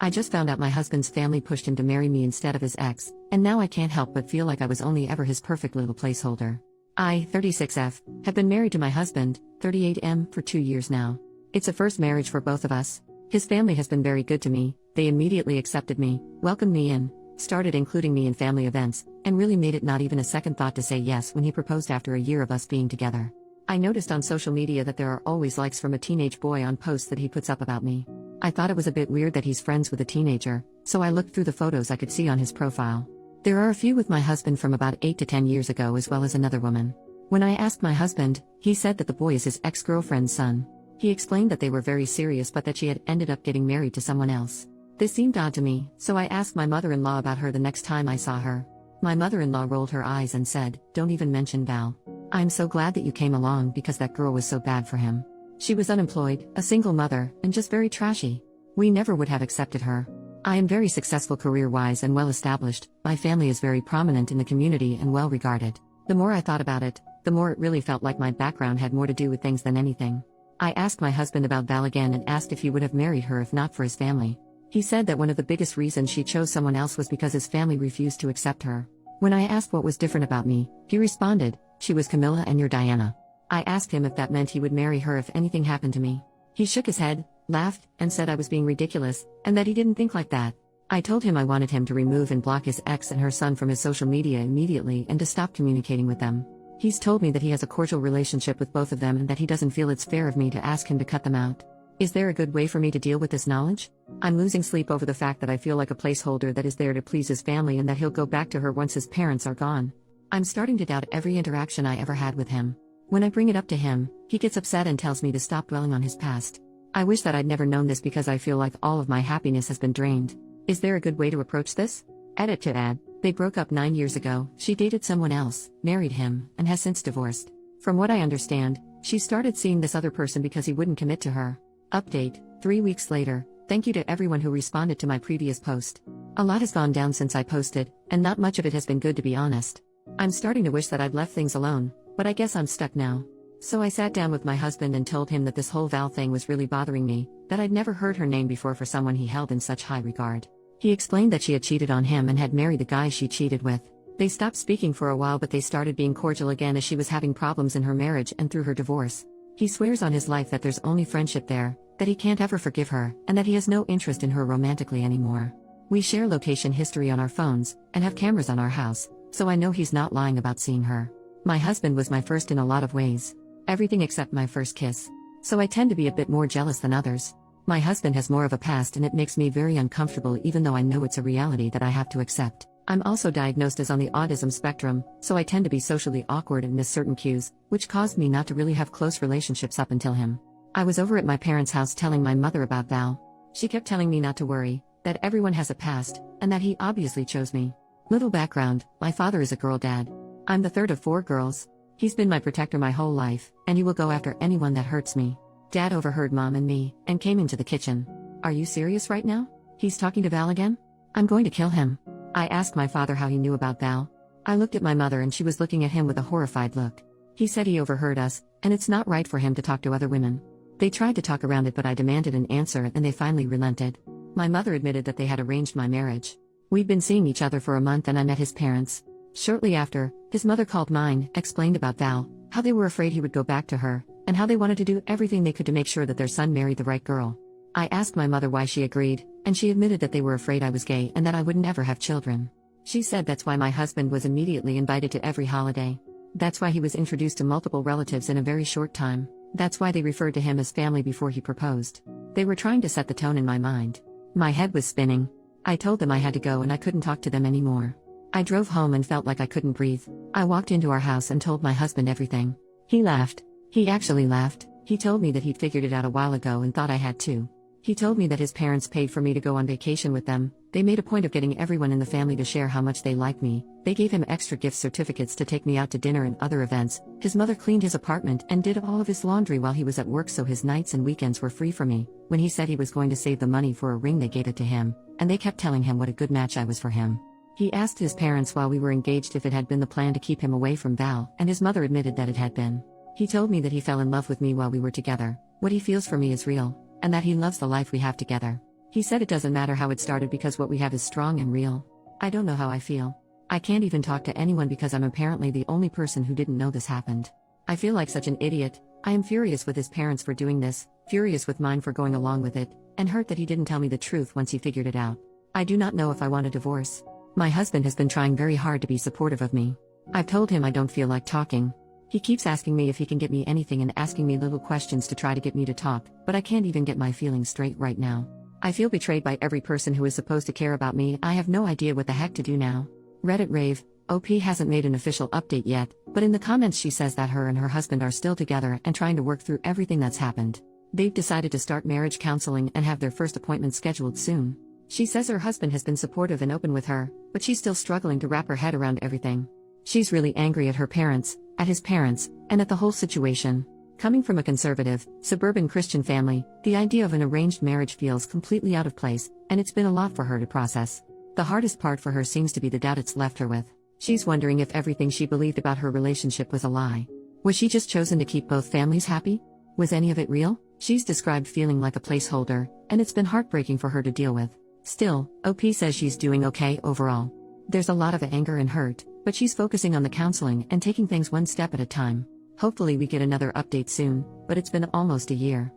I just found out my husband's family pushed him to marry me instead of his ex, and now I can't help but feel like I was only ever his perfect little placeholder. I, 36F, have been married to my husband, 38M, for 2 years now. It's a first marriage for both of us. His family has been very good to me. They immediately accepted me, welcomed me in, started including me in family events, and really made it not even a second thought to say yes when he proposed after a year of us being together. I noticed on social media that there are always likes from a teenage boy on posts that he puts up about me. I thought it was a bit weird that he's friends with a teenager, so I looked through the photos I could see on his profile. There are a few with my husband from about 8 to 10 years ago as well as another woman. When I asked my husband, he said that the boy is his ex-girlfriend's son. He explained that they were very serious but that she had ended up getting married to someone else. This seemed odd to me, so I asked my mother-in-law about her the next time I saw her. My mother-in-law rolled her eyes and said, "Don't even mention Val. I'm so glad that you came along because that girl was so bad for him. She was unemployed, a single mother, and just very trashy. We never would have accepted her. I am very successful career-wise and well-established, my family is very prominent in the community and well-regarded." The more I thought about it, the more it really felt like my background had more to do with things than anything. I asked my husband about Val again and asked if he would have married her if not for his family. He said that one of the biggest reasons she chose someone else was because his family refused to accept her. When I asked what was different about me, he responded, "She was Camilla and you're Diana." I asked him if that meant he would marry her if anything happened to me. He shook his head, laughed, and said I was being ridiculous, and that he didn't think like that. I told him I wanted him to remove and block his ex and her son from his social media immediately and to stop communicating with them. He's told me that he has a cordial relationship with both of them and that he doesn't feel it's fair of me to ask him to cut them out. Is there a good way for me to deal with this knowledge? I'm losing sleep over the fact that I feel like a placeholder that is there to please his family and that he'll go back to her once his parents are gone. I'm starting to doubt every interaction I ever had with him. When I bring it up to him, he gets upset and tells me to stop dwelling on his past. I wish that I'd never known this because I feel like all of my happiness has been drained. Is there a good way to approach this? Edit to add, they broke up 9 years ago, she dated someone else, married him, and has since divorced. From what I understand, she started seeing this other person because he wouldn't commit to her. Update, 3 weeks later, thank you to everyone who responded to my previous post. A lot has gone down since I posted, and not much of it has been good to be honest. I'm starting to wish that I'd left things alone, but I guess I'm stuck now. So I sat down with my husband and told him that this whole Val thing was really bothering me, that I'd never heard her name before for someone he held in such high regard. He explained that she had cheated on him and had married the guy she cheated with. They stopped speaking for a while but they started being cordial again as she was having problems in her marriage and through her divorce. He swears on his life that there's only friendship there, that he can't ever forgive her, and that he has no interest in her romantically anymore. We share location history on our phones, and have cameras on our house, so I know he's not lying about seeing her. My husband was my first in a lot of ways. Everything except my first kiss. So I tend to be a bit more jealous than others. My husband has more of a past and it makes me very uncomfortable even though I know it's a reality that I have to accept. I'm also diagnosed as on the autism spectrum, so I tend to be socially awkward and miss certain cues, which caused me not to really have close relationships up until him. I was over at my parents' house telling my mother about Val. She kept telling me not to worry, that everyone has a past, and that he obviously chose me. Little background, my father is a girl dad. I'm the third of 4 girls. He's been my protector my whole life, and he will go after anyone that hurts me. Dad overheard Mom and me, and came into the kitchen. "Are you serious right now? He's talking to Val again? I'm going to kill him." I asked my father how he knew about Val. I looked at my mother and she was looking at him with a horrified look. He said he overheard us, and it's not right for him to talk to other women. They tried to talk around it but I demanded an answer and they finally relented. My mother admitted that they had arranged my marriage. We'd been seeing each other for a month and I met his parents. Shortly after, his mother called mine, explained about Val, how they were afraid he would go back to her, and how they wanted to do everything they could to make sure that their son married the right girl. I asked my mother why she agreed, and she admitted that they were afraid I was gay and that I would never have children. She said that's why my husband was immediately invited to every holiday. That's why he was introduced to multiple relatives in a very short time. That's why they referred to him as family before he proposed. They were trying to set the tone in my mind. My head was spinning. I told them I had to go and I couldn't talk to them anymore. I drove home and felt like I couldn't breathe. I walked into our house and told my husband everything. He laughed. He actually laughed. He told me that he'd figured it out a while ago and thought I had too. He told me that his parents paid for me to go on vacation with them. They made a point of getting everyone in the family to share how much they like me. They gave him extra gift certificates to take me out to dinner and other events. His mother cleaned his apartment and did all of his laundry while he was at work so his nights and weekends were free for me. When he said he was going to save the money for a ring they gave it to him, and they kept telling him what a good match I was for him. He asked his parents while we were engaged if it had been the plan to keep him away from Val, and his mother admitted that it had been. He told me that he fell in love with me while we were together, what he feels for me is real, and that he loves the life we have together. He said it doesn't matter how it started because what we have is strong and real. I don't know how I feel. I can't even talk to anyone because I'm apparently the only person who didn't know this happened. I feel like such an idiot. I am furious with his parents for doing this, furious with mine for going along with it, and hurt that he didn't tell me the truth once he figured it out. I do not know if I want a divorce. My husband has been trying very hard to be supportive of me. I've told him I don't feel like talking. He keeps asking me if he can get me anything and asking me little questions to try to get me to talk, but I can't even get my feelings straight right now. I feel betrayed by every person who is supposed to care about me. I have no idea what the heck to do now. Reddit rave, OP hasn't made an official update yet, but in the comments she says that her and her husband are still together and trying to work through everything that's happened. They've decided to start marriage counseling and have their first appointment scheduled soon. She says her husband has been supportive and open with her, but she's still struggling to wrap her head around everything. She's really angry at her parents, at his parents, and at the whole situation. Coming from a conservative, suburban Christian family, the idea of an arranged marriage feels completely out of place, and it's been a lot for her to process. The hardest part for her seems to be the doubt it's left her with. She's wondering if everything she believed about her relationship was a lie. Was she just chosen to keep both families happy? Was any of it real? She's described feeling like a placeholder, and it's been heartbreaking for her to deal with. Still, OP says she's doing okay overall. There's a lot of anger and hurt, but she's focusing on the counseling and taking things one step at a time. Hopefully we get another update soon, but it's been almost a year.